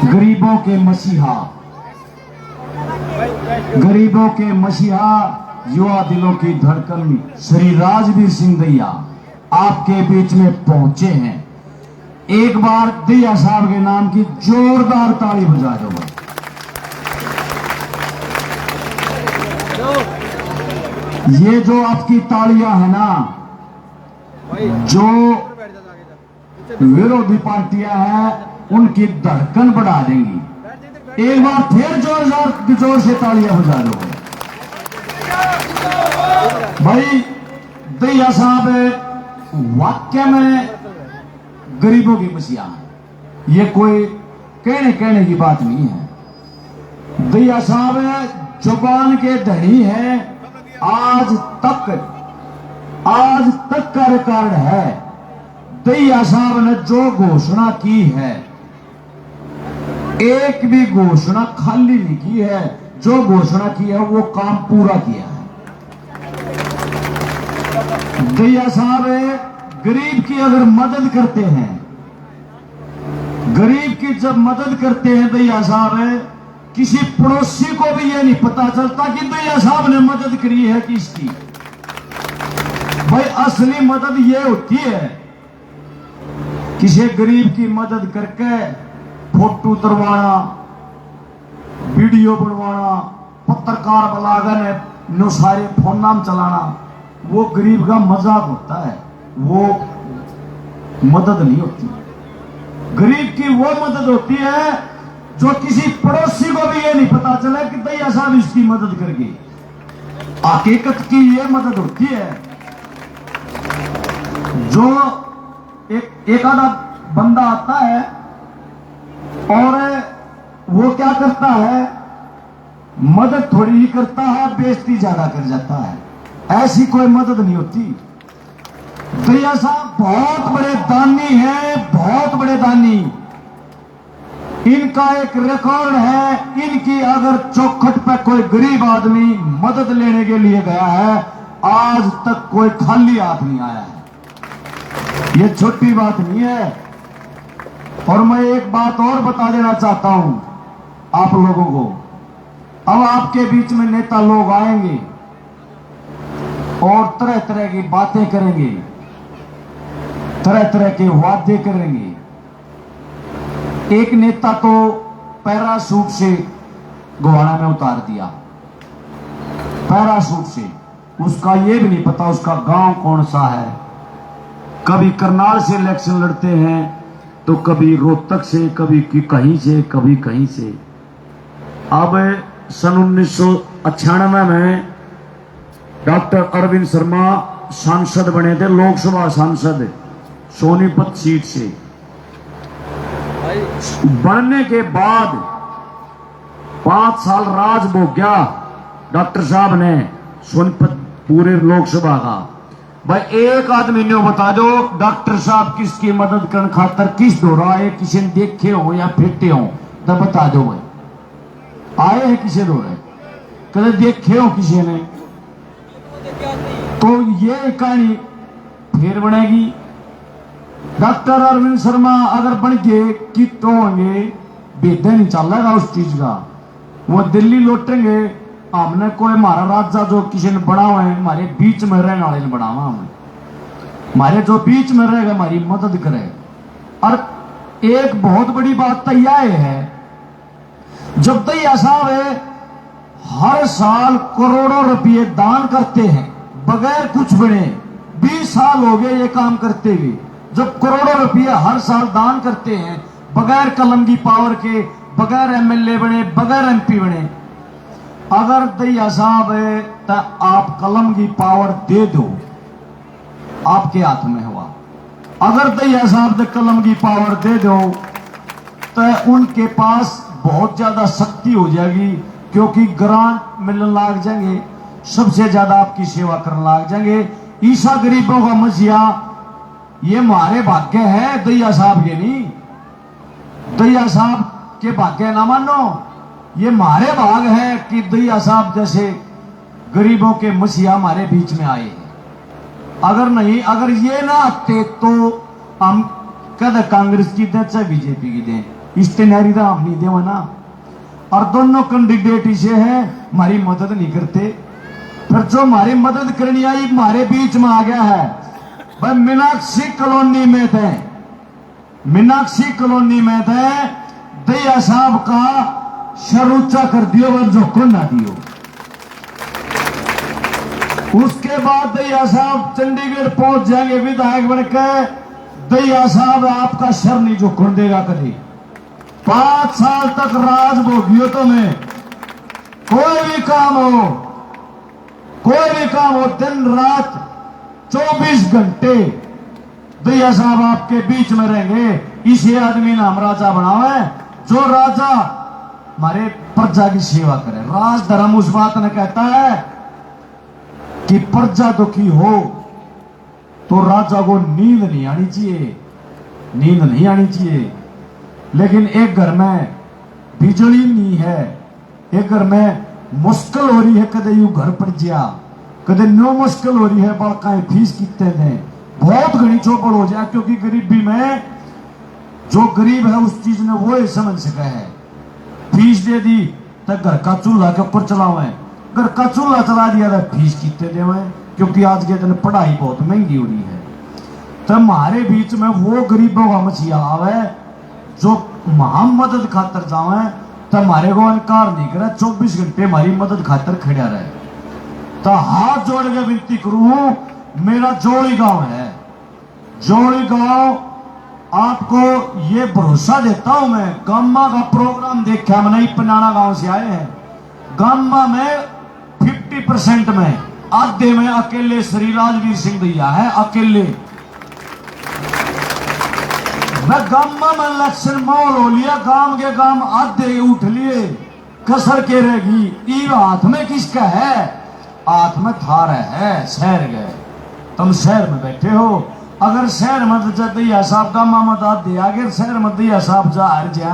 गरीबों के मसीहा, गरीबों के मसीहा, युवा दिलों की धड़कन श्री राजवीर सिंह दैया आपके बीच में पहुंचे हैं। एक बार दैया साहब के नाम की जोरदार ताली बजा दो। ये जो आपकी तालियां है ना, जो विरोधी पार्टियां हैं उनकी धड़कन बढ़ा देंगी। एक बार फिर जोर से तालियां बजा दो भाई। दैया साहब वाक्य में गरीबों की मसीहा है, ये कोई कहने की बात नहीं है। दैया साहब जुबान के धनी है। आज तक का रिकॉर्ड है। दैया साहब ने जो घोषणा की है, एक भी घोषणा खाली नहीं की है। जो घोषणा की है वो काम पूरा किया है। दैया साहब गरीब की अगर मदद करते हैं, गरीब की जब मदद करते हैं दैया साहब, किसी पड़ोसी को भी यह नहीं पता चलता कि दैया साहब ने मदद करी है किसकी। भाई असली मदद यह होती है, किसी गरीब की मदद करके फोटो उतरवाना, वीडियो बनवाना, पत्रकार बुलाकर नो सारे फोन नाम चलाना, वो गरीब का मजाक होता है, वो मदद नहीं होती। गरीब की वो मदद होती है जो किसी पड़ोसी को भी ये नहीं पता चला कि दैया साहब इसकी मदद करके। हकीकत की ये मदद होती है जो एक आधा बंदा आता है और वो क्या करता है, मदद थोड़ी ही करता है, बेइज्जती ज्यादा कर जाता है। ऐसी कोई मदद नहीं होती। दैया साहब बहुत बड़े दानी हैं, बहुत बड़े दानी। इनका एक रिकॉर्ड है, इनकी अगर चौखट पे कोई गरीब आदमी मदद लेने के लिए गया है, आज तक कोई खाली हाथ नहीं आया है। ये छोटी बात नहीं है। और मैं एक बात और बता देना चाहता हूं आप लोगों को। अब आपके बीच में नेता लोग आएंगे और तरह तरह की बातें करेंगे, तरह तरह के वादे करेंगे। एक नेता तो पैराशूट से गोवाना में उतार दिया, पैराशूट से। उसका ये भी नहीं पता उसका गांव कौन सा है। कभी करनाल से इलेक्शन लड़ते हैं तो कभी रोहतक से, कभी कहीं से, कभी कहीं से। अब सन 1998 में डॉक्टर अरविंद शर्मा सांसद बने थे, लोकसभा सांसद, सोनीपत सीट से। बनने के बाद 5 साल राज भोग्या डॉक्टर साहब ने सोनीपत पूरे लोकसभा का। भाई एक आदमी ने बता दो डॉक्टर साहब किसकी मदद करने खातर किस दौरा आए, किसी ने देखे हो या फिरते हो तो बता दो। भाई आए हैं किसी दौरे, कदे देखे हो किसी ने, तो ये कहानी फिर बनेगी। डॉक्टर अरविंद शर्मा अगर बन गए कि तो होंगे, बेहतर नहीं चल रहा उस चीज का। वो दिल्ली लौटेंगे, हमने कोई हमारा राजा जो किसी ने बना हुआ है, हमारे बीच में रहने वाले ने बनावा, हमें हमारे जो बीच में रहेगा हमारी मदद करे। और एक बहुत बड़ी बात तो यह है, जब दैया साहब हर साल करोड़ों रुपये दान करते हैं बगैर कुछ बने, 20 साल हो गए ये काम करते हुए, जब करोड़ों रुपये हर साल दान करते हैं बगैर कलम की पावर के, बगैर एमएलए बने, बगैर एमपी बने। अगर दैया साहब है तो आप कलम की पावर दे दो, आपके हाथ में हुआ। अगर दैया साहब ने कलम की पावर दे दो तो उनके पास बहुत ज्यादा शक्ति हो जाएगी, क्योंकि ग्रांट मिलने लग जाएंगे, सबसे ज्यादा आपकी सेवा करने लग जाएंगे। ईसा गरीबों का मसीहा ये हमारे भाग्य है, दैया साहब के नहीं। दैया साहब के भाग्य ना मानो, ये हमारे भाग है कि दैया साहब जैसे गरीबों के मसीहा हमारे बीच में आए हैं। अगर नहीं, अगर ये ना आते तो हम कद कांग्रेस की दें चाहे बीजेपी की दें, इस्तेनारी तो हम नहीं देवा ना। और दोनों कैंडिडेट इसे है हमारी मदद नहीं करते। फिर जो हमारी मदद करनी आई हमारे बीच में आ गया है। भाई मीनाक्षी कॉलोनी में थे, मीनाक्षी कॉलोनी में थे, दैया साहब का सर ऊंचा कर दियो और झोंको ना दियो। उसके बाद दैया साहब चंडीगढ़ पहुंच जाएंगे विधायक बनकर। दैया साहब आपका सर नहीं झुकने देगा कभी। 5 साल तक राज भोगियो तुम्हें। कोई भी काम हो, कोई भी काम हो, दिन रात 24 घंटे दैया साहब आपके बीच में रहेंगे। इसी आदमी ने हम राजा बनावा है, जो राजा हमारे प्रजा की सेवा करे। राज धर्म उस बात ने कहता है कि प्रजा दुखी हो तो राजा को नींद नहीं आनी चाहिए, नींद नहीं आनी चाहिए। लेकिन एक घर में बिजली नहीं है, एक घर में मुश्किल हो रही है, कदे यू घर पड़ गया, कदे नो मुश्किल हो रही है, बड़का फीस कितने दें, बहुत घनी चौपड़ हो जाए। क्योंकि गरीबी में जो गरीब है उस चीज ने वो ही समझ सका है। फीस दे दी तो घर का चूल्हा के ऊपर चलावे, घर का चूल्हा चला दिया तो फीस कितने देवे, क्योंकि आज के दिन पढ़ाई बहुत महंगी हो रही है। तो हमारे बीच में वो गरीबों का मसीहा आवे जो हम मदद खातर जावे, तो हमारे को इनकार नहीं करे, 24 घंटे हमारी मदद खातर खड़ा रहे। तो हाथ जोड़ के विनती करूं, मेरा जोड़ी गांव है, जोड़ी गांव आपको ये भरोसा देता हूं मैं। गामा का प्रोग्राम देखा मैंने, पनाना गांव से आए हैं। गामा में 50% में आधे में अकेले श्री राजवीर सिंह दैया है, अकेले। मैं गामा में इलेक्शन माहौल हो लिया, गांव के गांव आधे उठ लिए, कसर के रहेगी। ई हाथ में किसका है? हाथ में थार है। शहर गए, तुम शहर में बैठे हो। अगर शहर में दैया साहब गामा में दाद दे आगे, शहर में दैया साहब जा हार जा,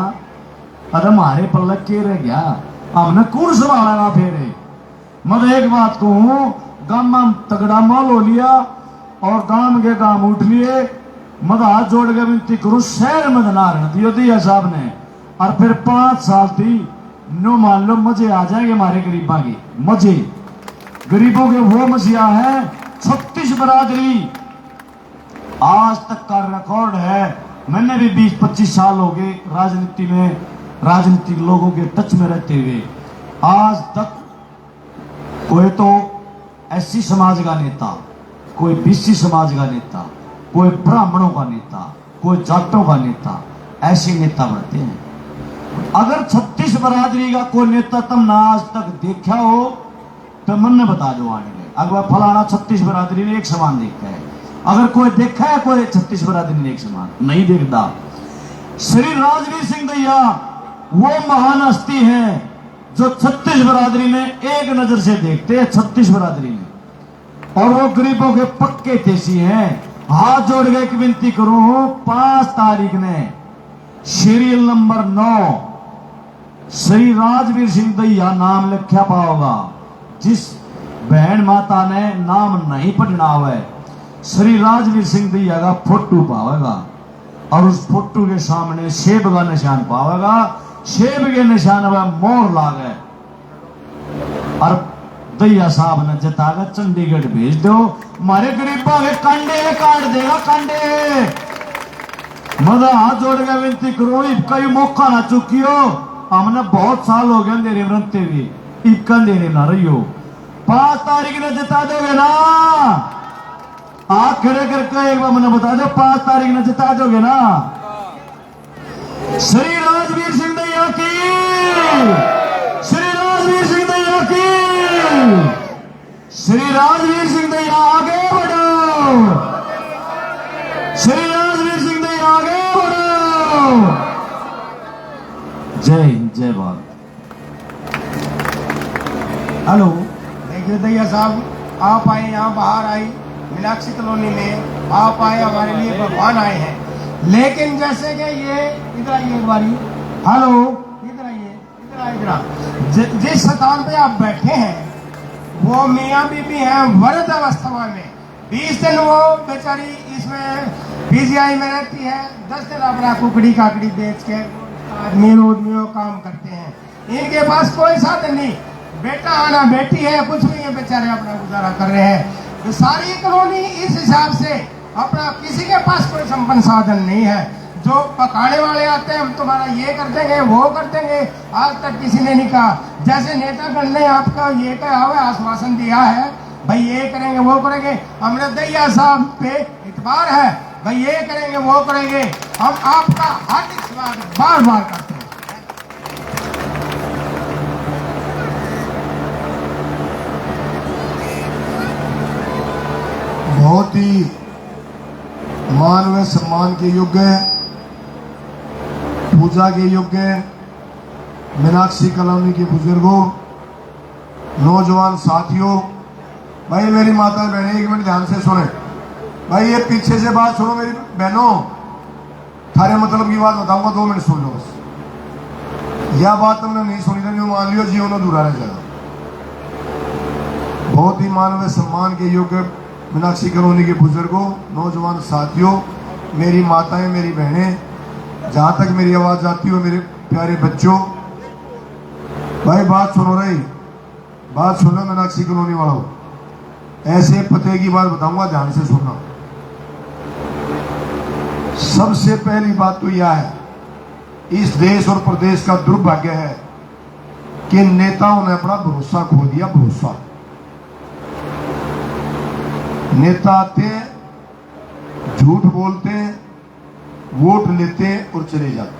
अरे हमारे पल्लक के रह गया, हमने कौन संभालेगा फेरे। मैं एक बात कहूं, गामा तगड़ा माल हो लिया और गांव के गांव उठ लिए। मत हाथ जोड़ के विनती करूं, शहर में धनारण दियो दैया साहब ने, और फिर 5 साल थी नो मान लो मजे आ जाएंगे हमारे गरीबा की। मजे गरीबों के वो मसीहा है। 36 बरादरी आज तक का रिकॉर्ड है। मैंने भी 20-25 साल हो गए राजनीति में, राजनीतिक लोगों के टच में रहते हुए। आज तक कोई तो एससी समाज का नेता, कोई बीसी समाज का नेता, कोई ब्राह्मणों का नेता, कोई जाटों का नेता, ऐसे नेता बनते हैं। अगर 36 बरादरी का कोई नेता तुमने आज तक देखा हो तो मन ने बता दो आने में। अगर फलाना 36 बरादरी ने एक समान देखा है, अगर कोई देखा है कोई 36 बरादरी ने एक समान नहीं देखता। श्री राजवीर सिंह दैया वो महान हस्ती है जो 36 बरादरी ने एक नजर से देखते हैं, 36 बरादरी ने, और वो गरीबों के पक्के तेसी हैं। हाथ जोड़ के एक विनती करूं, 5 तारीख ने सीरियल नंबर 9 श्री राजवीर सिंह दैया नाम लिखा पाओगा। जिस बहन माता ने नाम नहीं पढ़ना हुआ, श्री राजवीर सिंह दैया का फोटो पावेगा, और उस फोटो के सामने सेब का निशान पावेगा। सेब के निशान में मोहर लागे, और दैया साहब ने जताकर चंडीगढ़ भेज दो। हमारे गरीबों के कंडे काट देगा, कंडे। मजा हाथ जोड़ के विनती करो, कई मौका ना चुकियो, हमने बहुत साल हो गए अंधेरे में रहते हुए, इक्का अंधेरे ना रहियो। 5 तारीख ने जिता दोगे ना? आप खड़े करके एक बार मैंने बता दो, 5 तारीख ने जिता दोगे ना? श्री राजवीर सिंह दैया की, श्री राजवीर सिंह दैया की, श्री राजवीर सिंह दैया आगे बढ़ो, श्री राजवीर सिंह दैया आगे बढ़ो। जय हिंद, जय भारत। हेलो, देखिए दैया साहब आप आए, यहाँ बाहर आई मीनाक्षी कॉलोनी में आप आए, हमारे लिए भगवान आए हैं। लेकिन जैसे कि ये इधर आइए एक बारी, हेलो इधर आइए, इधर आइए इधर। जिस स्थान पे आप बैठे हैं वो मियाँ बीबी हैं वृद्ध अवस्था में। 20 दिन वो बेचारी इसमें पीजीआई में रहती है, 10 दिन अपना कुकड़ी काकड़ी बेच के आदमी रोड में वो काम करते हैं, इनके पास कोई साधन नहीं, बेटा आना बेटी है, कुछ नहीं है, बेचारे अपना गुजारा कर रहे हैं। तो सारी कॉलोनी इस हिसाब से अपना, किसी के पास कोई संपन्न साधन नहीं है। जो पकाने वाले आते हैं, हम तुम्हारा ये कर देंगे वो कर देंगे, आज तक किसी ने नहीं कहा। जैसे नेतागण ने आपका ये कहा हुआ आश्वासन दिया है, भाई ये करेंगे वो करेंगे, हमने दैया साहब पे इतबार है, भाई ये करेंगे वो करेंगे, हम आपका हार्दिक स्वागत बार बार करते हैं। बहुत ही मान व सम्मान के योग्य, पूजा के योग्य मीनाक्षी कॉलोनी के बुजुर्गों, नौजवान साथियों, भाई मेरी माता बहनें एक मिनट ध्यान से सुने। भाई ये पीछे से बात सुनो मेरी बहनों, थारे मतलब की बात बताऊंगा, 2 मिनट सुन लो बस। यह बात तुमने नहीं सुनी तो मान लियो जीवन अधूरा रह जाएगा। बहुत ही मान व सम्मान के योग्य मीनाक्षी कॉलोनी के बुजुर्गों, नौजवान साथियों, मेरी माताएं, मेरी बहनें, जहां तक मेरी आवाज आती हो, मेरे प्यारे बच्चों, भाई बात सुनो रही, बात सुनो मीनाक्षी कॉलोनी वालों, ऐसे पते की बात बताऊंगा, ध्यान से सुनना। सबसे पहली बात तो यह है, इस देश और प्रदेश का दुर्भाग्य है कि नेताओं ने अपना भरोसा खो दिया। भरोसा, नेता आते, झूठ बोलते, वोट लेते और चले जाते।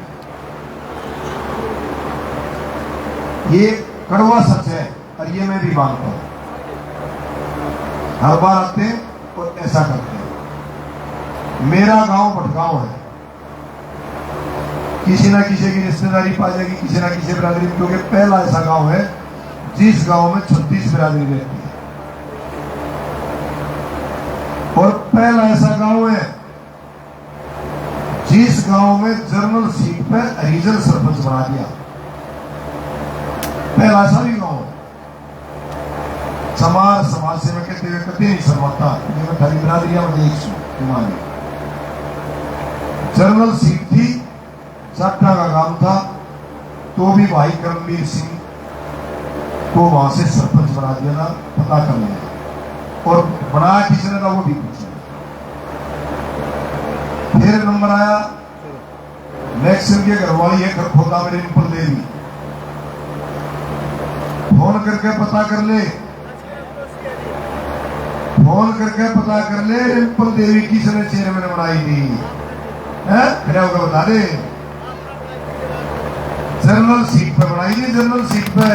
ये कड़वा सच है और ये मैं भी मानता हूं। हर बार आते और ऐसा करते हैं। मेरा गांव भटगांव है, किसी ना किसी की रिश्तेदारी पा जाएगी, किसी ना किसी बिरादरी, क्योंकि पहला ऐसा गांव है जिस गांव में 36 बिरादरी रहती है, और पहला ऐसा गांव है जिस गांव में जनरल सीट पर रीजनल सरपंच बना दिया। पहला ऐसा भी गांव है। समाज से मैं कहते हुए कभी नहीं शर्माता, मैं थारी बिरादरिया में देख जनरल सीट थी, जाटना का काम था, तो भी भाई करमवीर सिंह को वहां से सरपंच बना दिया था। पता कर लिया, और बना किसने था वो भी पूछा। फिर नंबर आया मैक्सिम के घरवाली है खरखोदा में रिंपल देवी, फोन करके पता कर ले, फोन करके पता कर ले रिंपल देवी किसने चेयरमैन बनाई थी, फिर आपको बता दे। जनरल सीट पर बनाई थी, जनरल सीट पर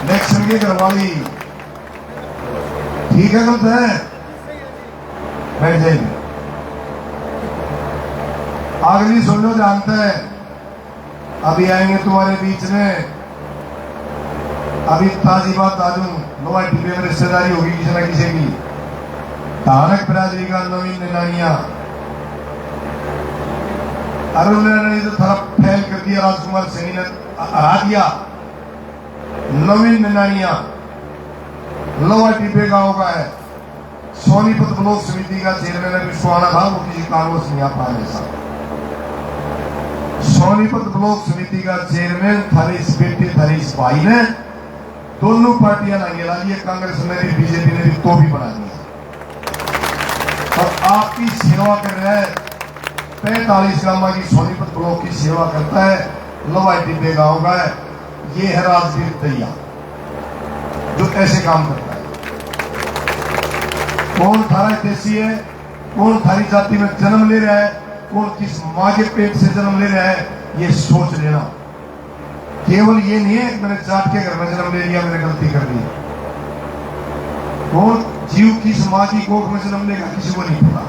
मैक्सिम के घरवाली। ठीक है, गलत है, बैठ जाइए। अगली सुन लो, जानते हैं अभी आएंगे तुम्हारे बीच में, अभी ताजी बात आ दूं, नोवा डिब्बे में रिश्तेदारी होगी किसी ना किसी की। धानक बिरादरी का नवीन निनानिया, अरुण ने तो थोड़ा फैल कर दिया, राजकुमार सैनी ने हरा दिया। नवीन निनानिया लोवा टिब्बे गांव का है, सोनीपत ब्लॉक समिति का चेयरमैन है, विश्वाना था, वो किसी कारणों से नहीं आ पाया ऐसा। सोनीपत ब्लॉक समिति का चेयरमैन थारी इस बेटे, थारी इस भाई ने, दोनों पार्टियां ला लिए, कांग्रेस ने भी, बीजेपी ने भी, तो भी बना दिया। और आपकी सेवा कर रहा है, 45 गांव की सोनीपत ब्लॉक की सेवा करता है, लोवा टिब्बे गांव का है। ये है राजवीर दैया जो ऐसे काम करता है। कौन थारा देसी है, कौन थारी जाति में जन्म ले रहा है, कौन किस माँ के पेट से जन्म ले रहा है, ये सोच लेना। केवल ये नहीं है मैंने जाट के घर में जन्म ले लिया, मैंने गलती कर दी। कौन जीव किस माँ की कोख में जन्म लेगा, किसी को नहीं पता।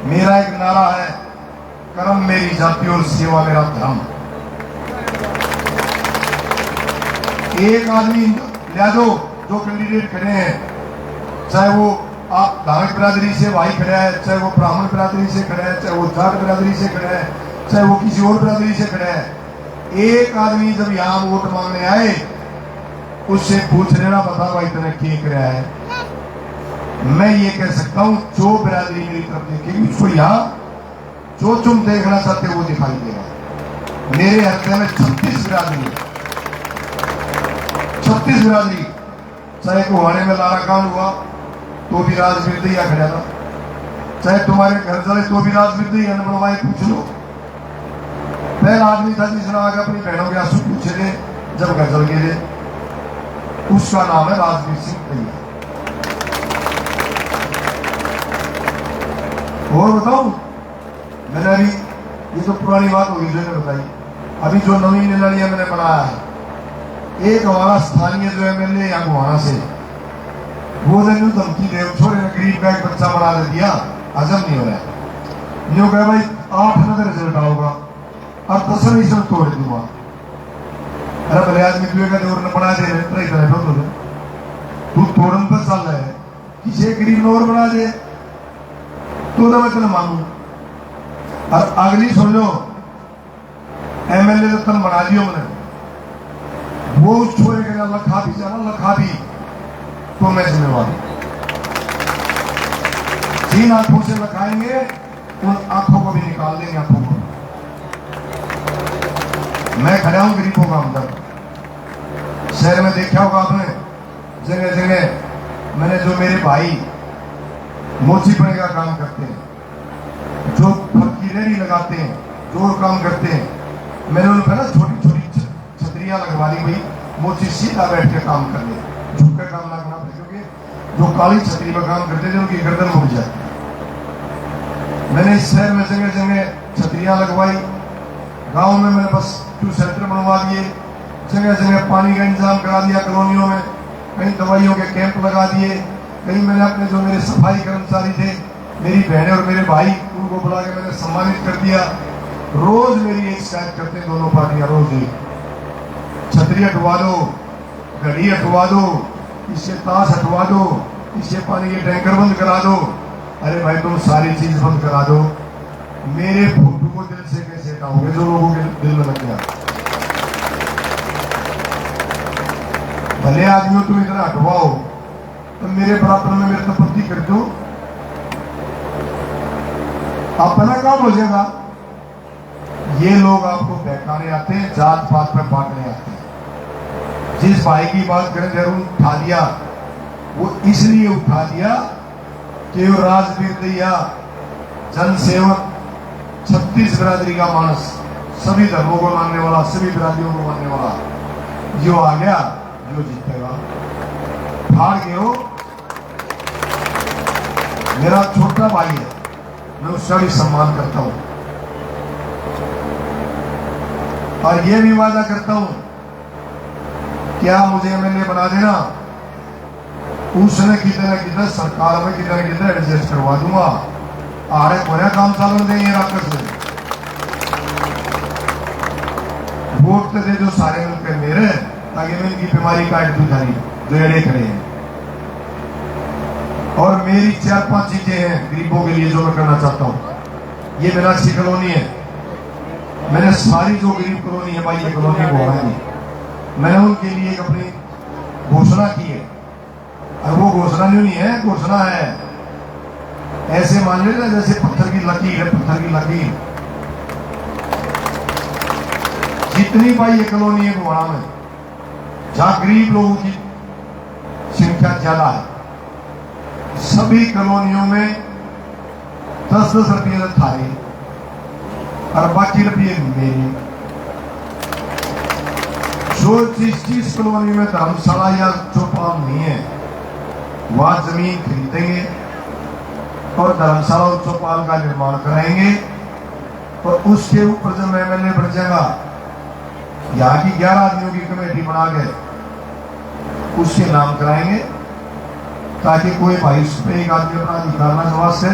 मेरा एक नारा है, कर्म मेरी जाति और सेवा मेरा धर्म। एक आदमी ले दो, जो कैंडिडेट खड़े हैं, चाहे वो आप धानक बिरादरी से भाई खड़ा है, चाहे वो ब्राह्मण बिरादरी से खड़ा है, चाहे वो जाट बिरादरी से खड़ा है, चाहे वो किसी और बिरादरी से खड़ा है, एक आदमी जब यहाँ वोट मांगने आए, उससे पूछ लेना, बता भाई तूने क्या कराया है। मैं ये कह सकता हूं, जो बिरादरी मेरी तरफ देखेगी उसको यहाँ जो तुम देखना चाहते हो वो दिखाई देगा। मेरे हत्या में 36 बिरादरी है, 36 बिरादरी। चाहे कुहाने में लारा कांड हुआ तो भी राजवीर दैया खड़ा था, चाहे तुम्हारे घर चले तो भी राजवीर दैया ने बनवाए। पूछ लो, पहला आदमी था जिसने आगे अपनी बहनों के आंसू पूछे थे जब घर चल गए थे, उसका नाम है राजवीर सिंह दैया। और बताऊं, मैंने अभी ये तो पुरानी बात होगी जो मैंने बताई, अभी जो नवी निलनिया मैंने बनाया है, एक हमारा स्थानीय जो एमएलए या गोहाना से, वो ने धमकी दे छोरे ने गरीब का एक बच्चा बना दे दिया, हजम नहीं हो रहा। न्यू कहे भाई 8 नगर रिजल्ट आओगा और 10 रिजल्ट तोड़ दूंगा। अरे भले आदमी तुझे कहते और बना दे रहे तू तोड़न पर चल रहा है, किसी गरीब ने और बना दे तो मैं तेना मानू। और अगली सुन लो, एमएलए तो तन बना दियो मैंने, वो उस छोरे के लखा भी जाना, लखा भी तो मैं जिम्मेवार। जिन आंखों से लखाएंगे उन आंखों को भी निकाल देंगे, आंखों को। मैं खड़ा हूं गरीबों का हमदर्द। शहर में देखा होगा आपने, जगह जगह मैंने जो मेरे भाई मोची पड़े का काम करते हैं, जो फल की रेहड़ी लगाते हैं, जो काम करते हैं, मैंने उनको ना छोटी छोटी छतरियां लगवा दी, भाई मोची सीधा बैठ के काम कर ले, झुक कर काम ना करना पड़े, क्योंकि जो काली छतरी पर काम करते थे उनकी गर्दन मुड़ जाती। मैंने इस शहर में जगह जगह छतरियां लगवाई, गांव में मैंने बस 2 सेंटर बनवा दिए, जगह जगह पानी का इंतजाम करा दिया कॉलोनियों में, कहीं दवाइयों के कैंप लगा दिए, कहीं मैंने अपने जो मेरे सफाई कर्मचारी थे, मेरी बहनें और मेरे भाई, उनको बुला के मैंने सम्मानित कर दिया। रोज मेरी एक शिकायत करते हैं दोनों पार्टियां, रोज ही छतरी हटवा दो, घड़ी हटवा दो, इससे ताश हटवा दो, इससे पानी के टैंकर बंद करा दो। अरे भाई तुम सारी चीज बंद करा दो, मेरे फोटो को दिल से कैसे हटाओगे जो लोगों के दिल में लग गया। भले आदमियों तुम इतना हटवाओ तो मेरे बराबर में मेरे तपत्ति कर दो, अपना काम हो जाएगा। ये लोग आपको बहकाने आते हैं, जात पात पर बांटने आते हैं। जिस भाई की बात करें जरूर उठा दिया, वो इसलिए उठा दिया कि वो राजवीर दैया जनसेवक, 36 बिरादरी का मानस, सभी धर्मों को मानने वाला, सभी बिरादरियों को मानने वाला, जो आ गया जो जीतेगा। हार गए हो, मेरा छोटा भाई है, मैं उसका भी सम्मान करता हूं और यह भी वादा करता हूं, क्या मुझे एमएलए बना देना, उसने कितने कितने सरकार में कितने कितने एडजस्ट करवा दूंगा। आड़े कोने काम चालू देंगे राक्षस में, वोट तो दे जो सारे मिलकर मेरे, ताकि मैं इनकी बीमारी काट दूं सारी जो एड़े खड़े हैं। और मेरी 4-5 चीजें हैं गरीबों के लिए जो मैं करना चाहता हूं। ये मीनाक्षी कॉलोनी है, मैंने सारी जो गरीब कॉलोनी है भाई, ये कॉलोनी गोहाना, मैंने उनके लिए एक अपनी घोषणा की है। और वो घोषणा नहीं है, घोषणा है, ऐसे मान लीजिए ना जैसे पत्थर की लकीर है, पत्थर की लकीर। जितनी भाई ये कॉलोनी है गोहाना में, जहां गरीब लोगों की संख्या ज्यादा है, सभी कॉलोनियों में 10-10 रुपये थारे और बाकी रुपये मेरे। जो जिस कॉलोनी में धर्मशाला या चौपाल नहीं है, वहां जमीन खरीदेंगे और धर्मशाला और चौपाल का निर्माण कराएंगे। और उसके ऊपर जब एमएलए बन जाएगा, यहाँ की 11 आदमियों की कमेटी बना के उसके नाम कराएंगे, ताकि कोई भाई उस पर एक आदमी अपना अधिकार ना जमा से।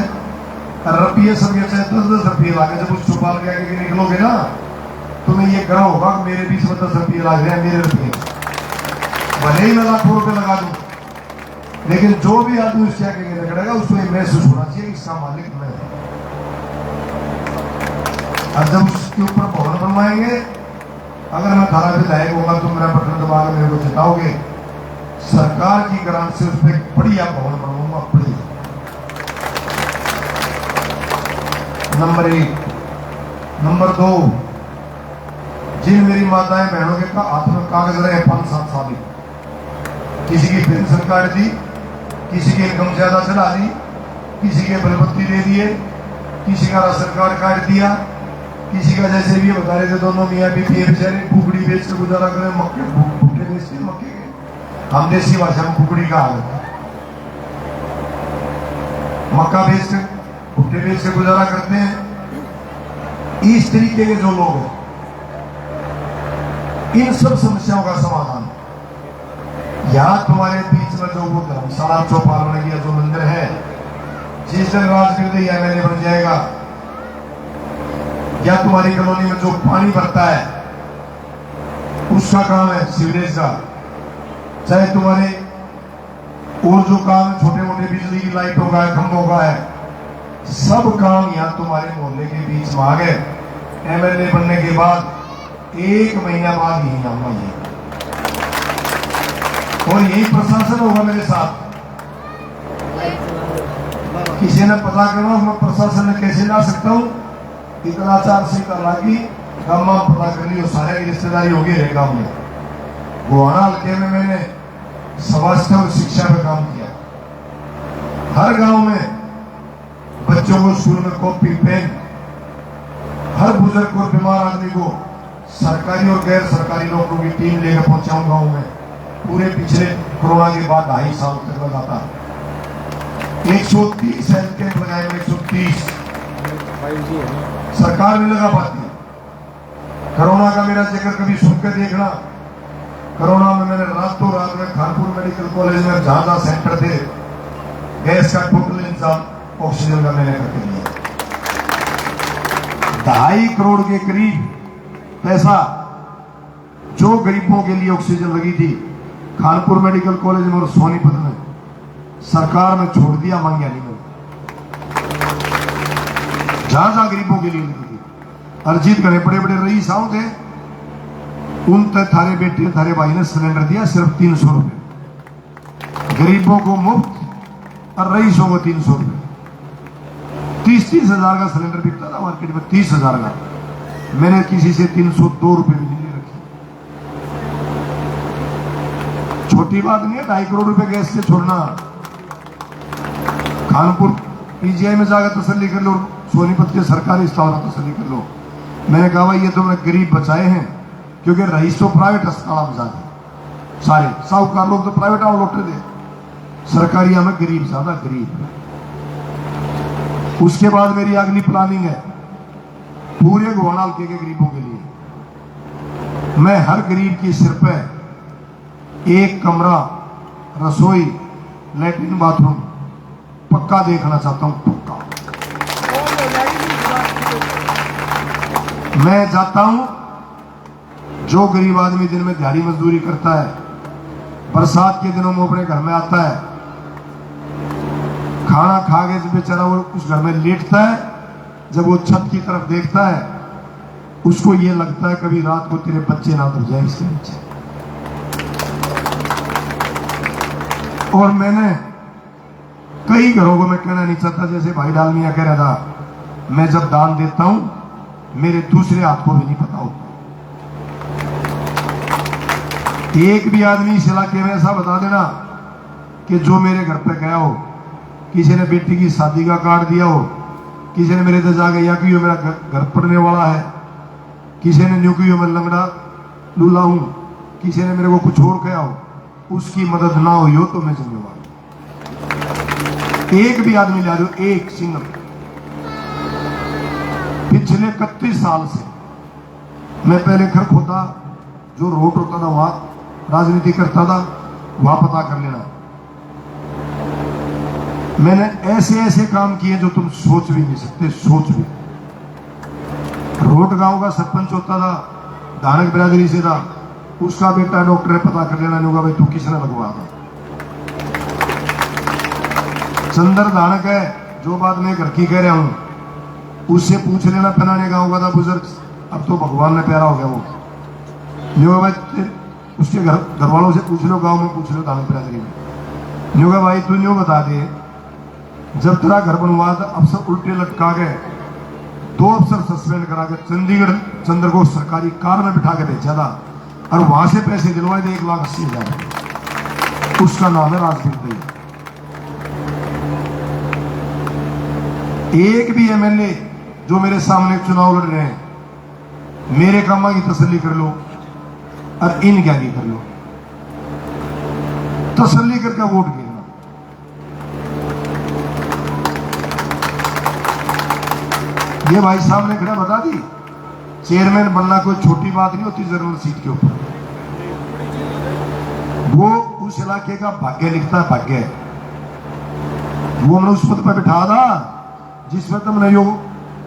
रुपये सब ये 10-10 रुपये लागे, जब उस चौपाल के आगे निकलोगे ना, तुम्हें ये गर्व होगा कि मेरे 20 में 10 रुपये लाग रहे हैं, मेरे रुपये। भले ही मैं लाखों रुपये लगा दूं, लेकिन जो भी आदमी उसके आगे निकलेगा उसको ये महसूस होना चाहिए इसका मालिक मैं। और जब उसके ऊपर भवन बनवाएंगे, अगर मैं थाना विधायक होगा तो मेरा बटन दबा के मेरे को जिताओगे, सरकार की ग्रांट से उस पर बढ़िया भवन बनवाऊंगा, बढ़िया। नंबर 1 नंबर 2, जिन मेरी माताएं बहनों के हाथ में कागज रहे 5-7 साल, किसी की पेंशन काट दी, किसी की इनकम ज्यादा चढ़ा दी, किसी के बलबत्ती दे दिए, किसी का राशन कार्ड काट दिया, किसी का जैसे भी बता रहे थे दोनों मियाँ बीबी है बेचारे कुकड़ी बेच के गुजारा करें, मक्के भुट्टे बेचते मक्के के, हम देसी भाषा में कुकड़ी का हाल है, मक्का बेच के भुट्टे बेच के गुजारा करते हैं। इस तरीके के जो लोग हैं, इन सब समस्याओं का समाधान यहां तुम्हारे बीच में जो वो धर्मशाला चौपाल बन गया, जो मंदिर है, जिस दिन राजगीर एमएलए बन जाएगा, या तुम्हारी कॉलोनी में जो पानी भरता है उसका काम है सीवरेज का, चाहे तुम्हारे और जो काम छोटे मोटे बिजली की लाइटों का है, खंभों का है, सब काम यहां तुम्हारे मोहल्ले के बीच में आ गए। एमएलए बनने के बाद 1 महीना बाद यही आऊंगा ये, और यही प्रशासन होगा मेरे साथ। किसी ने पता करना मैं प्रशासन में कैसे ला सकता हूं, इतना 4 से लागी गाँव पता कर ली, सारे की रिश्तेदारी होगी रहे गाँव में। गोहाना हल्के में मैंने स्वास्थ्य और शिक्षा पे काम किया। हर गांव में बच्चों को स्कूल में कॉपी पेन, हर बुजुर्ग और बीमार आदमी को सरकारी और गैर सरकारी नौकरियों की टीम लेकर पहुंचाऊं गाँव में। पूरे पिछले कोरोना के बाद 2.5 साल तक लगातार 130 हेल्थ कैंप लगाए, 130 सरकार नहीं लगा पाती। कोरोना का मेरा जिक्र कभी सुन के देखना। कोरोना में मैंने रातों रात में खानपुर मेडिकल कॉलेज में जहां सेंटर थे, गैस का टोटल इंतजाम ऑक्सीजन का मैंने करके दिया। 2.5 करोड़ के करीब पैसा जो गरीबों के लिए ऑक्सीजन लगी थी खानपुर मेडिकल कॉलेज में और सोनीपत में, सरकार ने छोड़ दिया, मांगिया नहीं मिला। जहां जहां गरीबों के लिए लगी थी, अर्जित करे बड़े बड़े रईस आओ थे, उन तक थारे बेटे थारे भाई ने सिलेंडर दिया सिर्फ 300 रुपए, गरीबों को मुफ्त और रईसों को 300 रुपए। 30-30 हजार का सिलेंडर बिकता था मार्केट में, 30 हजार का। मैंने किसी से 302 रुपए भी नहीं रखी। छोटी बात नहीं है 2.5 करोड़ रुपए गैस से छोड़ना। खानपुर पीजीआई में जाकर तसल्ली कर लो, सोनीपत के सरकारी अस्पताल में तसल्ली कर लो। मैंने कहा भाई ये तो मैं गरीब बचाए हैं, क्योंकि रईस तो प्राइवेट अस्पताल में जाते, सारे साहूकार लोग तो प्राइवेट आओ लौटे थे, सरकारी में गरीब ज्यादा गरीब। उसके बाद मेरी अगली प्लानिंग है पूरे गोहाना हल्के के गरीबों के लिए। मैं हर गरीब की सिर पे 1 कमरा, रसोई, लैट्रिन, बाथरूम पक्का देखना चाहता हूं, पक्का। मैं जाता हूं, जो गरीब आदमी दिन में दिहाड़ी मजदूरी करता है, बरसात के दिनों में अपने घर में आता है, खाना खा के बेचारा वो उस घर में लेटता है, जब वो छत की तरफ देखता है उसको ये लगता है कभी रात को तेरे बच्चे ना उतर जाए इसके नीचे। और मैंने कई घरों को मैं कहना नहीं चाहता, जैसे भाई डालमिया कह रहा था, मैं जब दान देता हूं मेरे दूसरे हाथ को भी नहीं पता होता। एक भी आदमी इस इलाके में ऐसा बता देना कि जो मेरे घर पे गया हो, किसी ने बेटी की शादी का कार्ड दिया हो, किसी ने मेरे से जाके या कि मेरा घर पड़ने वाला है, किसी ने न्यू की मैं लंगड़ा लूला हूं, किसी ने मेरे को कुछ और कहा हो, उसकी मदद ना हुई हो तो मैं जिम्मेवार। एक भी आदमी ला दो, एक सिंगल। पिछले 31 साल से मैं पहले घर खोता, जो रोड होता था वहां राजनीति करता था, वहां पता कर लेना। मैंने ऐसे ऐसे काम किए जो तुम सोच भी नहीं सकते, सोच भी। रोड गांव का सरपंच होता था, धानक बिरादरी से था, उसका बेटा डॉक्टर है, पता कर लेना नहीं होगा भाई तू किसने लगवा था। चंदर धानक है, जो बात मैं घर की कह रहा हूं, उससे पूछ लेना, फलाने गांव का था बुजुर्ग, अब तो भगवान ने प्यारा हो गया वो। नहीं भाई उसके घर वालों से पूछ लो, गांव में पूछ लो, धानक बिरादरी में। नहीं होगा भाई तू नहीं बता दे, जब तेरा घर बनवा था अब सब उल्टे लटका गए, 2 अफसर सस्पेंड करा के चंडीगढ़ चंद्र को सरकारी कार में बिठा के भेजा था और वहां से पैसे दिलवाए थे 1,80,000। उसका नाम है राजवीर दहिया। एक भी एमएलए जो मेरे सामने चुनाव लड़ रहे हैं, मेरे कामा की तसल्ली कर लो और इन क्या की कर लो, तसल्ली करके वोट गिरना। ये भाई साहब ने खड़ा बता दी, चेयरमैन बनना कोई छोटी बात नहीं होती जनरल सीट के ऊपर। वो उस इलाके का भाग्य लिखता है, भाग्य। वो हमने उस पद पर बिठा था जिस पर तुमने यो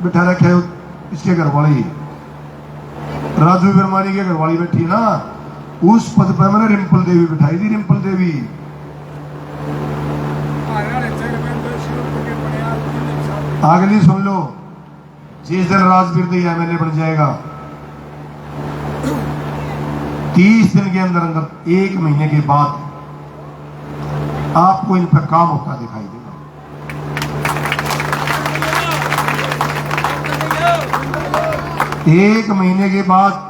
बिठा रखे हो, इसके घर वाली राजू बिरमानी के घर वाली बैठी है ना, उस पद पर मैंने रिंपल देवी बिठाई थी। रिंपल देवी अगली सुन लो, जिस दिन राजवीर दहिया एमएलए बन जाएगा 30 दिन के अंदर अंदर, 1 महीने के बाद आपको इन पर काम होता दिखाई देगा। 1 महीने के बाद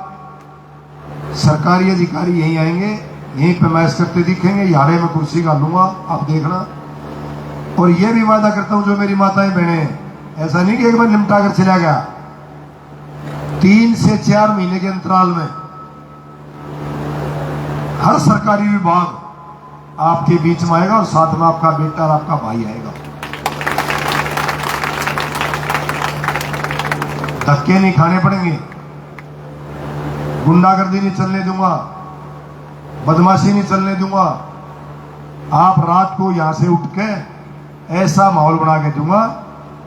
सरकारी अधिकारी यहीं आएंगे, यहीं पे मैच करते दिखेंगे, यारे में कुर्सी डालूंगा, आप देखना। और यह भी वादा करता हूं, जो मेरी माताएं बहनें, ऐसा नहीं कि एक बार निपटा कर चला गया, 3 से 4 महीने के अंतराल में हर सरकारी विभाग आपके बीच में आएगा और साथ में आपका बेटा और आपका भाई आएगा। धक्के नहीं खाने पड़ेंगे, गुंडागर्दी नहीं चलने दूंगा, बदमाशी नहीं चलने दूंगा। आप रात को यहां से उठ के ऐसा माहौल बना के दूंगा,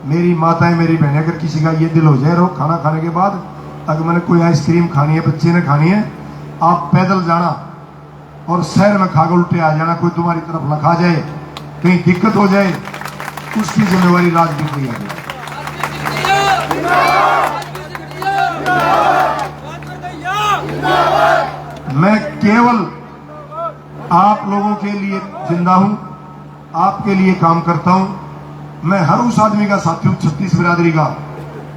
मेरी माताएं, मेरी बहनें, अगर किसी का ये दिल हो जाए, रो खाना खाने के बाद अगर मैंने कोई आइसक्रीम खानी है, बच्चे ने खानी है, आप पैदल जाना और शहर में खाकर उल्टे आ जाना। कोई तुम्हारी तरफ लखा जाए, कहीं दिक्कत हो जाए, उसकी जिम्मेवारी राजवीर दहिया की। मैं केवल आप लोगों के लिए जिंदा हूं, आपके लिए काम करता हूं। मैं हर उस आदमी का साथी हूं, 36 बिरादरी का,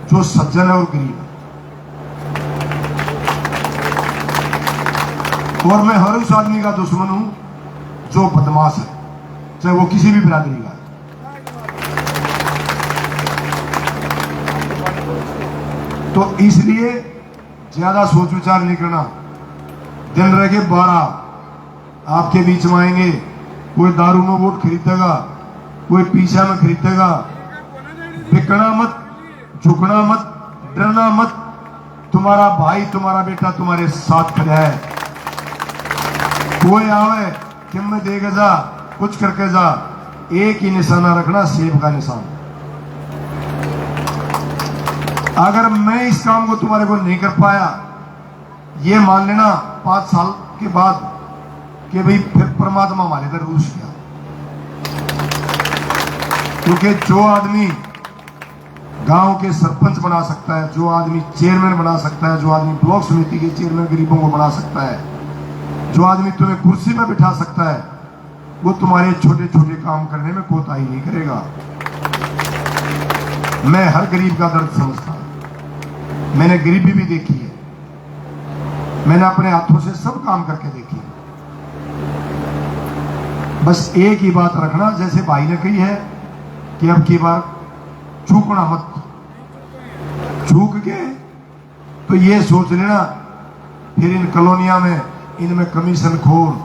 जो सज्जन है और गरीब है। और मैं हर उस आदमी का दुश्मन हूं जो बदमाश है, चाहे वो किसी भी बिरादरी का है। तो इसलिए ज्यादा सोच विचार नहीं करना। दिन रह के 12 आपके बीच में आएंगे, कोई दारू में वोट खरीदेगा, कोई पीछा में खरीदेगा। बिकना मत, झुकना मत, डरना मत। तुम्हारा भाई, तुम्हारा बेटा तुम्हारे साथ खड़ा है। कोई आवे कि मैं देगा जा, कुछ करके जा, एक ही निशाना रखना, सेब का निशान। अगर मैं इस काम को तुम्हारे को नहीं कर पाया, ये मान लेना 5 साल के बाद कि भाई फिर परमात्मा हमारे इधर रूस गया। क्योंकि जो आदमी गांव के सरपंच बना सकता है, जो आदमी चेयरमैन बना सकता है, जो आदमी ब्लॉक समिति के चेयरमैन गरीबों को बना सकता है, जो आदमी तुम्हें कुर्सी में बिठा सकता है, वो तुम्हारे छोटे छोटे काम करने में कोताही नहीं करेगा। मैं हर गरीब का दर्द समझता हूं, मैंने गरीबी भी देखी है, मैंने अपने हाथों से सब काम करके देखी है। बस एक ही बात रखना, जैसे भाई ने कही है कि अब की बार चूकना मत। चूक के तो ये सोच लेना फिर इन कॉलोनिया में, इनमें कमीशन खोर,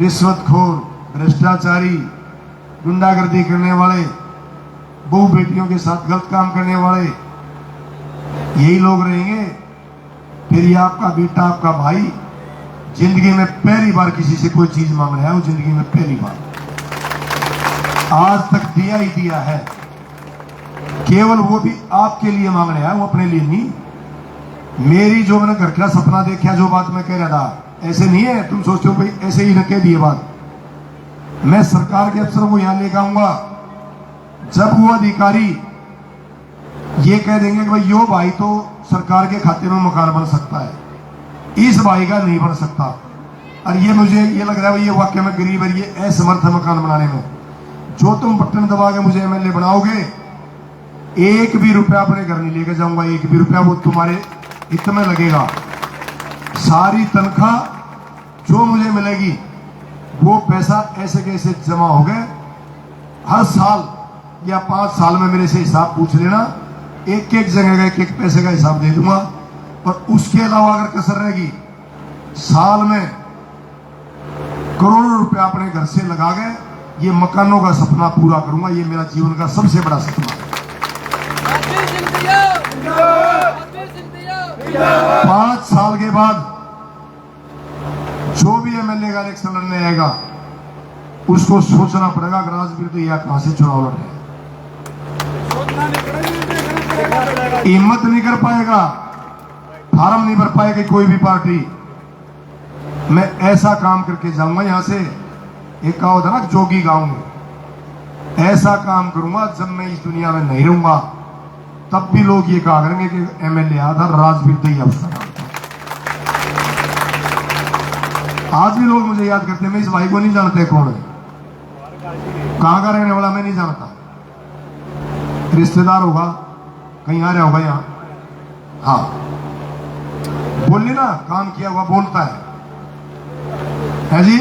रिश्वतखोर, भ्रष्टाचारी, गुंडागर्दी करने वाले, बहू बेटियों के साथ गलत काम करने वाले, यही लोग रहेंगे। फिर ये आपका बेटा, आपका भाई जिंदगी में पहली बार किसी से कोई चीज मांग रहा है, वो जिंदगी में पहली बार, आज तक दिया ही दिया है। केवल वो भी आपके लिए मांग रहा है, वो अपने लिए नहीं। मेरी जो मैंने घर का सपना देखा, जो बात मैं कह रहा था, ऐसे नहीं है तुम सोचते हो भाई ऐसे ही रखे दिए बात। मैं सरकार के अफसरों को यहां लेकर आऊंगा, जब वो अधिकारी ये कह देंगे कि भाई यो भाई तो सरकार के खाते में मकान बन सकता है, इस भाई का नहीं बन सकता, और ये मुझे ये लग रहा है ये वाकई में गरीब है, ये असमर्थ है मकान बनाने में, जो तुम बटन दबा के मुझे एमएलए बनाओगे, एक भी रुपया अपने घर नहीं लेके जाऊंगा, एक भी रुपया, वो तुम्हारे हित में लगेगा। सारी तनख्वाह जो मुझे मिलेगी वो पैसा ऐसे कैसे जमा हो गए, हर साल या 5 साल में मेरे से हिसाब पूछ लेना, एक एक जगह का एक एक पैसे का हिसाब दे दूंगा। और उसके अलावा अगर कसर रहेगी, साल में करोड़ों रुपया अपने घर से लगा गए, ये मकानों का सपना पूरा करूंगा। ये मेरा जीवन का सबसे बड़ा सपना है। 5 साल के बाद जो भी एमएलए का इलेक्शन लड़ने आएगा उसको सोचना पड़ेगा कि राजवीर तो यह कहां से चुनाव लड़ रहे हैं। हिम्मत नहीं कर पाएगा, फार्म नहीं भर पाएगी कोई भी पार्टी। मैं ऐसा काम करके जाऊंगा यहां से, एक कहा होता ना जोगी गांव में, ऐसा काम करूंगा जब मैं इस दुनिया में नहीं रहूंगा तब भी लोग ये कहा करेंगे कि एमएलए आधा राजवीर दैया उसका नाम था। आज भी लोग मुझे याद करते हैं। मैं इस भाई को नहीं जानते कौन है, कहां का रहने वाला मैं नहीं जानता, रिश्तेदार होगा, कहीं आ रहा होगा यहाँ। हाँ बोलिए ना, काम किया हुआ बोलता है जी।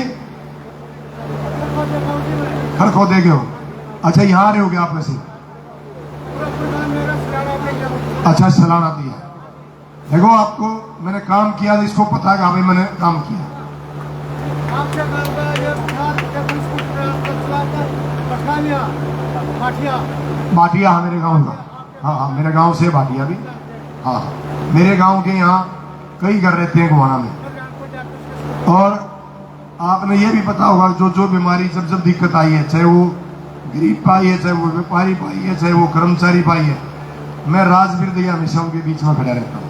खड़को देखे हो? अच्छा यहाँ आ रहे हो गया आप में से? अच्छा सलाना दिया। देखो आपको मैंने काम किया तो इसको पता है कि हाँ भाई मैंने काम किया। बाटिया, हाँ मेरे गांव का, हाँ मेरे गांव से बाटिया भी। हाँ मेरे गांव के यहाँ कई घर रहते हैं गोवाना में। और आपने ये भी पता होगा जो बीमारी जब दिक्कत आई है, चाहे वो गरीब पाई है, चाहे वो व्यापारी पाई है, चाहे वो कर्मचारी पाई है, मैं राजवीर दैया हमेशा उनके बीच में खड़ा रहता हूँ।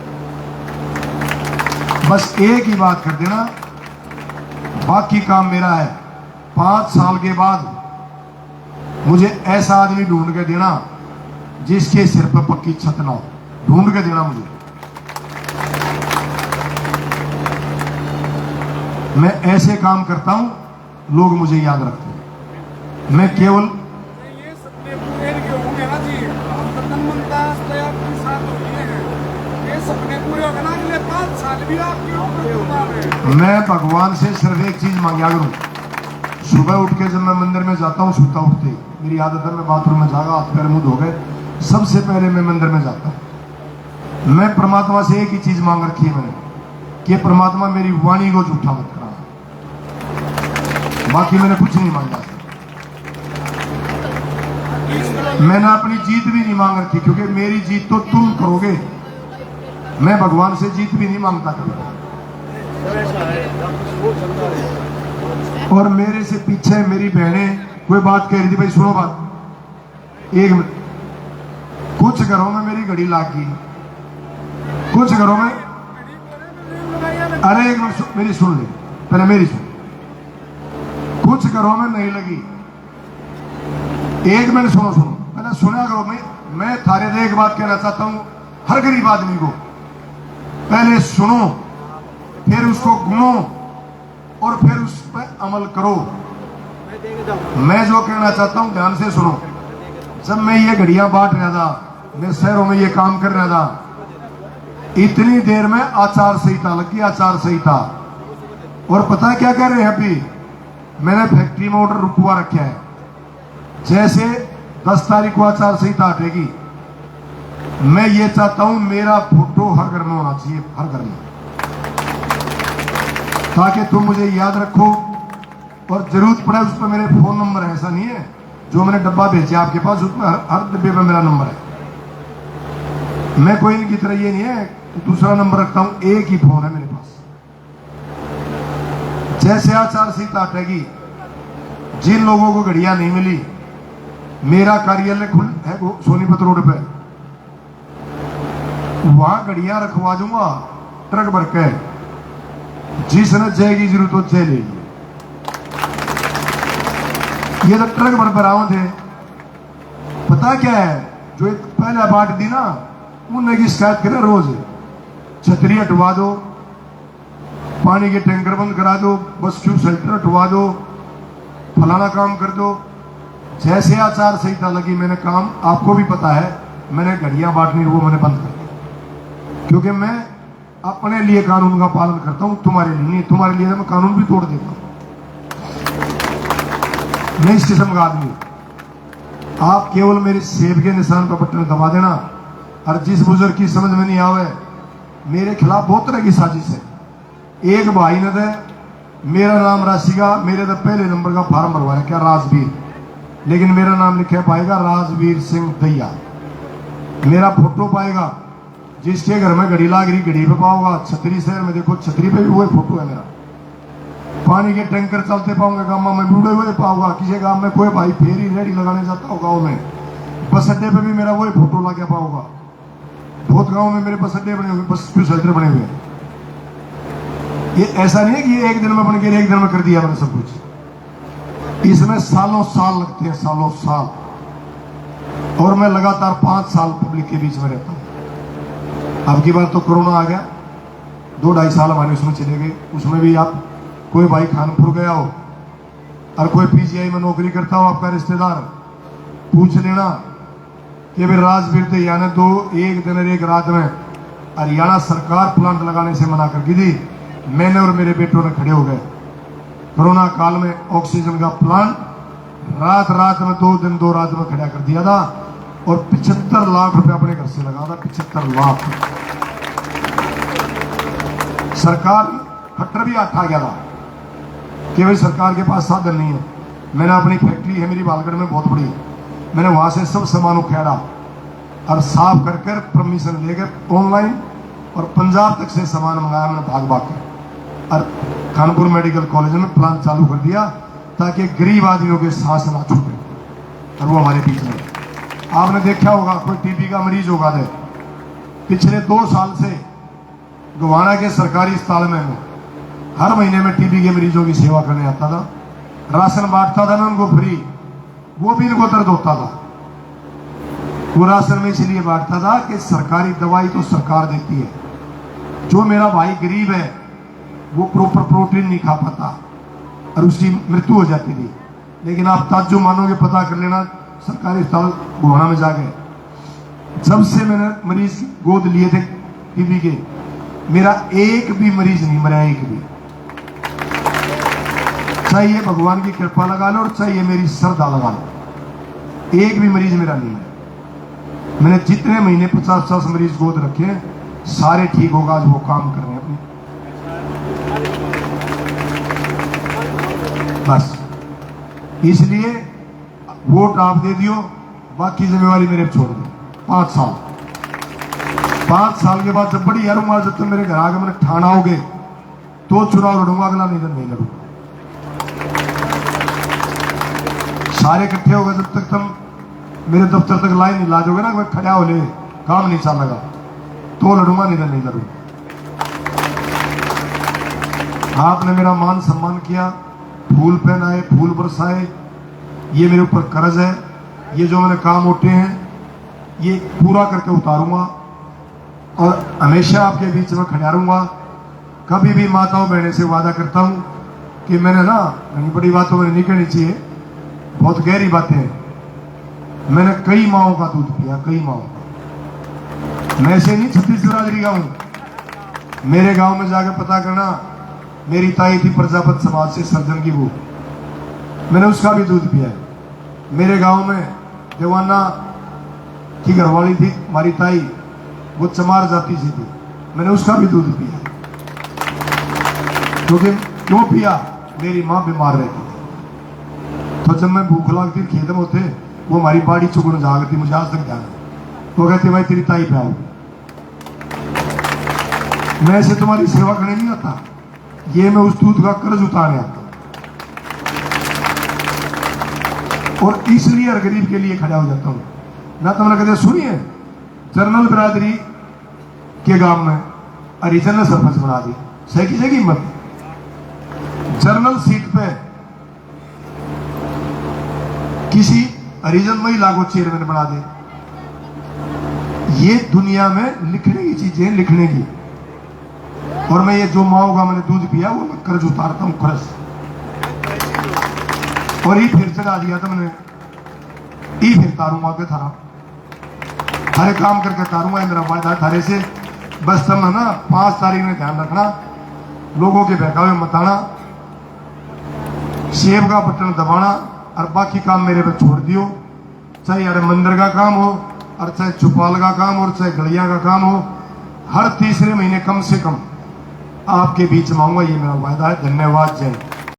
बस एक ही बात कर देना, बाकी काम मेरा है। 5 साल के बाद मुझे ऐसा आदमी ढूंढ के देना जिसके सिर पर पक्की छत ना हो, ढूंढ के देना मुझे। मैं ऐसे काम करता हूं, लोग मुझे याद रखते हैं। मैं केवल मैं भगवान से सिर्फ एक चीज मांगा करूं। सुबह उठ के जब मैं मंदिर में जाता हूं, सोता उठते मेरी आदत है, मैं बाथरूम में जागा, हाथ पैर मुंह धो गए, सबसे पहले मैं मंदिर में जाता हूं। मैं परमात्मा से एक ही चीज मांग रखी है मैंने कि परमात्मा मेरी वाणी को झूठा मत करा, बाकी मैंने कुछ नहीं मांगा। मैंने अपनी जीत भी नहीं मांग रखी, क्योंकि मेरी जीत तो तुम करोगे। मैं भगवान से जीत भी नहीं मांगता कभी। और मेरे से पीछे मेरी बहनें कोई बात कह रही थी, भाई सुनो बात, एक मिनट। कुछ घरों में मेरी घड़ी लाग गई, कुछ घरों में, अरे एक मिनट मेरी सुन ली, पहले मेरी सुन। कुछ घरों में नहीं लगी, एक मिनट सुनो पहले सुना करो। मैं थारे से एक बात कहना चाहता हूं, हर गरीब आदमी को, पहले सुनो, फिर उसको गुनो और फिर उस पर अमल करो। मैं जो कहना चाहता हूं ध्यान से सुनो। जब मैं ये घड़ियां बांट रहा था, मैं शहरों में ये काम कर रहा था, इतनी देर में आचार संहिता लगी, आचार संहिता। और पता है क्या कह रहे हैं अभी? मैंने फैक्ट्री में ऑर्डर रुकवा रखा है, जैसे 10 तारीख को आचार संहिता हटेगी, मैं ये चाहता हूं मेरा फोटो हर घर में होना चाहिए, हर घर में, ताकि तुम मुझे याद रखो। और जरूरत पड़े उस पर मेरे फोन नंबर है, ऐसा नहीं है जो मैंने डब्बा भेजा आपके पास उसमें हर डब्बे में मेरा नंबर है। मैं कोई इनकी तरह ये नहीं है दूसरा नंबर रखता हूं, एक ही फोन है मेरे पास। जैसे आचार संहिता हटेगी, जिन लोगों को घड़ियां नहीं मिली, मेरा कार्यालय खुल है सोनीपत रोड पे, वहां घड़ियां रखवा दूंगा ट्रक भर के, जिसने जाएगी जरूरत हो जय लेगी। ये तो ट्रक भर बरामद है। पता क्या है, जो एक पहले बांट दी ना, उनने की शिकायत करे रोज, छतरी हटवा दो, पानी के टैंकर बंद करा दो, बस क्यों शेल्टर हटवा दो, फलाना काम कर दो। जैसे आचार संहिता लगी, मैंने काम, आपको भी पता है, मैंने घड़ियां बांटनी वो मैंने बंद कर दी, क्योंकि मैं अपने लिए कानून का पालन करता हूं, तुम्हारे लिए नहीं। तुम्हारे लिए मैं कानून भी तोड़ देता हूं। मैं इस किस्म का आदमी, आप केवल मेरे सेब के निशान पर बटन दबा देना, और जिस बुजुर्ग की समझ में नहीं आवे, मेरे खिलाफ बहुत तरह की साजिश है। एक भाई ने दे मेरा नाम राशिगा, मेरे तो पहले नंबर का फार्म भरवाया क्या राजवीर, लेकिन मेरा नाम लिखा पाएगा राजवीर सिंह दैया। मेरा फोटो पाएगा, जिसके घर में घड़ी लाग रही घड़ी पे पाऊंगा। छतरी शहर में देखो, छतरी पे भी वही फोटो है मेरा। पानी के टैंकर चलते पाऊंगा गांव में, बूढ़े हुए पाऊंगा। किसी गांव में कोई भाई फेरी रेडी लगाने जाता हो गाँव में, बस अड्डे पे भी मेरा वही फोटो लगा पाऊंगा। बहुत गांव में मेरे बस अड्डे बने हुए, बस सेंटर बने हुए। ये ऐसा नहीं है कि ये एक दिन में बन के एक दिन में कर दिया मैंने सब कुछ। इसमें सालों साल लगते हैं, सालों साल। और मैं लगातार 5 साल पब्लिक के बीच में रहता हूं। अब की बार तो कोरोना आ गया, 2-2.5 साल हमारे उसमें चले गए। उसमें भी आप कोई भाई खानपुर गया हो और कोई पीजीआई में नौकरी करता हो, आपका रिश्तेदार, पूछ लेना कि भाई राजवीर दैया ने एक दिन और एक रात में हरियाणा सरकार प्लांट लगाने से मना कर दी थी। मैंने और मेरे बेटों ने खड़े हो गए। कोरोना काल में ऑक्सीजन का प्लांट रात रात में 2 दिन 2 रात में खड़ा कर दिया था, और 75 लाख रुपए अपने घर से लगा था। 75 लाख। सरकार खट्टर भी हाथ आ गया था कि भाई सरकार के पास साधन नहीं है। मैंने अपनी फैक्ट्री है मेरी बालगढ़ में बहुत बड़ी, मैंने वहां से सब सामान उखेड़ा और साफ कर कर परमिशन लेकर ऑनलाइन और पंजाब तक से सामान मंगाया मैंने भाग भाग कर, और कानपुर मेडिकल कॉलेज में प्लांट चालू कर दिया ताकि गरीब आदमियों के सांस ना छूटे। और वो हमारे बीच में आपने देखा होगा, कोई टीबी का मरीज होगा दे, पिछले 2 साल से गोवाना के सरकारी अस्पताल में मैं हर महीने में टीबी के मरीजों की सेवा करने आता था। राशन बांटता था मैं उनको फ्री, वो भी इनको दर्द होता था। वो राशन में इसलिए बांटता था कि सरकारी दवाई तो सरकार देती है, जो मेरा भाई गरीब है वो प्रॉपर प्रोटीन नहीं खा पाता और उसकी मृत्यु हो जाती थी। लेकिन आप ताज्जुब मानोगे, पता कर लेना सरकारी अस्पताल गोहाना में जाके, जब से मैंने मरीज गोद लिए थे टीबी के, मेरा एक भी मरीज नहीं मरा, एक भी। चाहिए भगवान की कृपा लगा लो और चाहिए मेरी श्रद्धा लगा लो, एक भी मरीज मेरा नहीं है। मैंने जितने महीने 50-50 मरीज गोद रखे हैं, सारे ठीक होगा। आज वो काम कर रहे हैं अपनी, बस। इसलिए वोट आप दे दियो, बाकी जिम्मेवारी मेरे पे छोड़ दो। 5 साल के बाद जब बड़ी हारूंगा, जब तक मेरे घर आगे मैंने ठाना होगे तो चुनाव लड़ूंगा, अगला नहीं लड़ूंगा। सारे इकट्ठे हो गए, जब तक तुम मेरे दफ्तर तक लाइन नहीं लाजोगे ना, मैं खड़ा हो ले काम नहीं चलेगा तो लड़ूंगा, नहीं लड़ूंगा। आपने मेरा मान सम्मान किया, फूल पहनाए, फूल बरसाए, ये मेरे ऊपर कर्ज है। ये जो मैंने काम उठे हैं ये पूरा करके उतारूंगा और हमेशा आपके बीच में खड़ा रहूंगा। कभी भी माताओं बहनों से वादा करता हूं कि मैंने ना, बड़ी बातों में नहीं कहनी चाहिए, बहुत गहरी बातें हैं। मैंने कई माओं का दूध पिया, कई माओं का। मैं ऐसे नहीं 36 बिरादरी का हूं। मेरे गांव में जाकर पता करना, मेरी ताई थी प्रजापत समाज से, सर्जन की वो, मैंने उसका भी दूध पिया है। मेरे गांव में देवाना की घरवाली थी हमारी ताई, वो चमार जाति से थी, मैंने उसका भी दूध पिया। क्योंकि क्यों पिया, मेरी माँ बीमार रहती थी, तो जब मैं भूख लगती खेत में होते, वो हमारी बाड़ी चुगन जागती, मुझे आज तक ध्यान है। वो कहती भाई तेरी ताई पे आओ, मैं ऐसे तुम्हारी सेवा करने नहीं आता, ये मैं उस दूध का कर्ज उतारने आता हूं। और इसलिए हर गरीब के लिए खड़ा हो जाता हूं। ना तो मैंने कहते सुनिए, जनरल बिरादरी के गांव में हरिजन ने सरपंच बना दी, सही की जगह हिम्मत। जनरल सीट पे किसी हरिजन महिला को चेयरमैन बना दे। ये दुनिया में लिखने की चीजें, लिखने की। और मैं ये जो माओ का मैंने दूध पिया, वो मैं कर्ज उतारता हूं, कर्ज। और ये फिर चढ़ा दिया था मैंने, ये फिर तारूंगा के थारा। हरे काम करके तारूंगा, ये मेरा वायदा थारे से। बस तुम है ना 5 तारीख में ध्यान रखना, लोगों के बहकावे मत आना, सेब का बटन दबाना और बाकी काम मेरे पे छोड़ दियो। चाहे यार मंदिर का काम हो और चाहे चौपाल का काम हो और चाहे गलियां का काम हो, हर तीसरे महीने कम से कम आपके बीच में आऊंगा, ये मेरा वायदा है। धन्यवाद, जय हिंद।